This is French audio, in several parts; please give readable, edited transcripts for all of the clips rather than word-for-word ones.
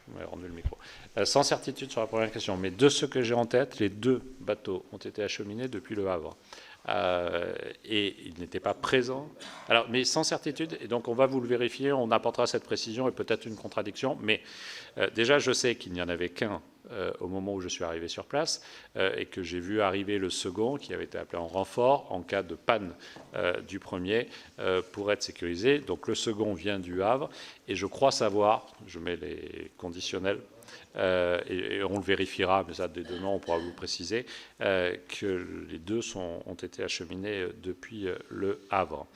vous m'avez rendu le micro. Sans certitude sur la première question, mais de ce que j'ai en tête, les 2 bateaux ont été acheminés depuis Le Havre. Et ils n'étaient pas présents. Alors, mais sans certitude, et donc on va vous le vérifier, on apportera cette précision et peut-être une contradiction, mais déjà je sais qu'il n'y en avait qu'un au moment où je suis arrivé sur place et que j'ai vu arriver le second qui avait été appelé en renfort en cas de panne du premier pour être sécurisé. Donc le second vient du Havre et je crois savoir, je mets les conditionnels, et on le vérifiera, mais ça dès demain on pourra vous préciser, que les 2 ont été acheminés depuis le Havre.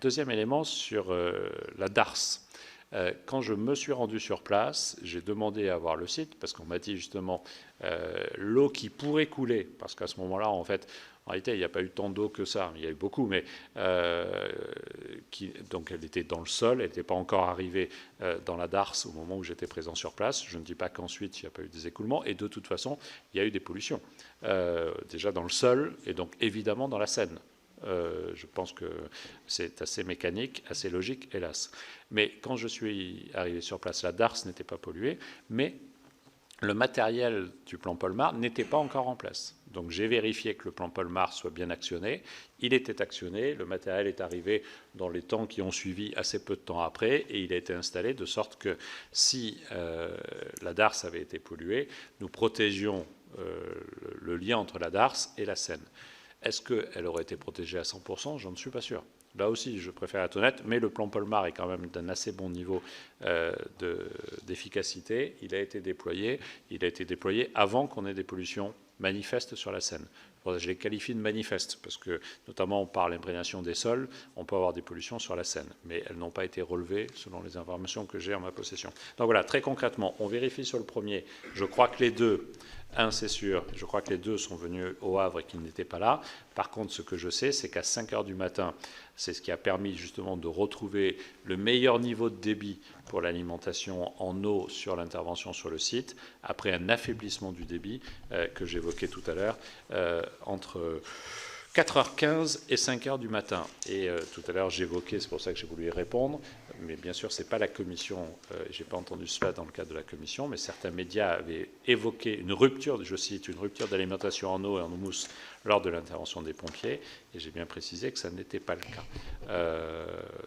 Deuxième élément sur la darse. Quand je me suis rendu sur place, j'ai demandé à voir le site parce qu'on m'a dit justement l'eau qui pourrait couler, parce qu'à ce moment-là, en fait, en réalité, il n'y a pas eu tant d'eau que ça. Il y a eu beaucoup, mais donc elle était dans le sol, elle n'était pas encore arrivée dans la darse au moment où j'étais présent sur place. Je ne dis pas qu'ensuite il n'y a pas eu des écoulements, et de toute façon, il y a eu des pollutions déjà dans le sol et donc évidemment dans la Seine. Je pense que c'est assez mécanique, assez logique, hélas. Mais quand je suis arrivé sur place, la darse n'était pas polluée, mais le matériel du plan Polmar n'était pas encore en place. Donc j'ai vérifié que le plan Polmar soit bien actionné. Il était actionné, le matériel est arrivé dans les temps qui ont suivi assez peu de temps après, et il a été installé de sorte que si la darse avait été polluée, nous protégions le lien entre la darse et la Seine. Est-ce qu'elle aurait été protégée à 100%? J'en suis pas sûr. Là aussi, je préfère être honnête, mais le plan Polmar est quand même d'un assez bon niveau d'efficacité. Il a été déployé avant qu'on ait des pollutions manifestes sur la Seine. Je les qualifie de manifestes, parce que, notamment par l'imprégnation des sols, on peut avoir des pollutions sur la Seine, mais elles n'ont pas été relevées selon les informations que j'ai en ma possession. Donc voilà, très concrètement, on vérifie sur le premier. Je crois que les 2... c'est sûr, je crois que les 2 sont venus au Havre et qu'ils n'étaient pas là. Par contre, ce que je sais, c'est qu'à 5 h du matin, c'est ce qui a permis justement de retrouver le meilleur niveau de débit pour l'alimentation en eau sur l'intervention sur le site, après un affaiblissement du débit que j'évoquais tout à l'heure, entre 4h15 et 5 h du matin. Et tout à l'heure, j'évoquais, c'est pour ça que j'ai voulu y répondre, mais bien sûr, ce n'est pas la commission, je n'ai pas entendu cela dans le cadre de la commission, mais certains médias avaient évoqué une rupture, je cite, une rupture d'alimentation en eau et en eau mousse lors de l'intervention des pompiers, et j'ai bien précisé que ça n'était pas le cas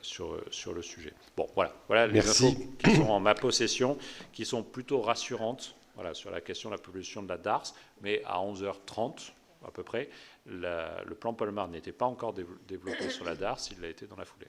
sur le sujet. Bon, voilà les infos qui sont en ma possession, qui sont plutôt rassurantes sur la question de la pollution de la darse, mais à 11h30, à peu près, le plan Polmar n'était pas encore développé sur la darse, il l'a été dans la foulée.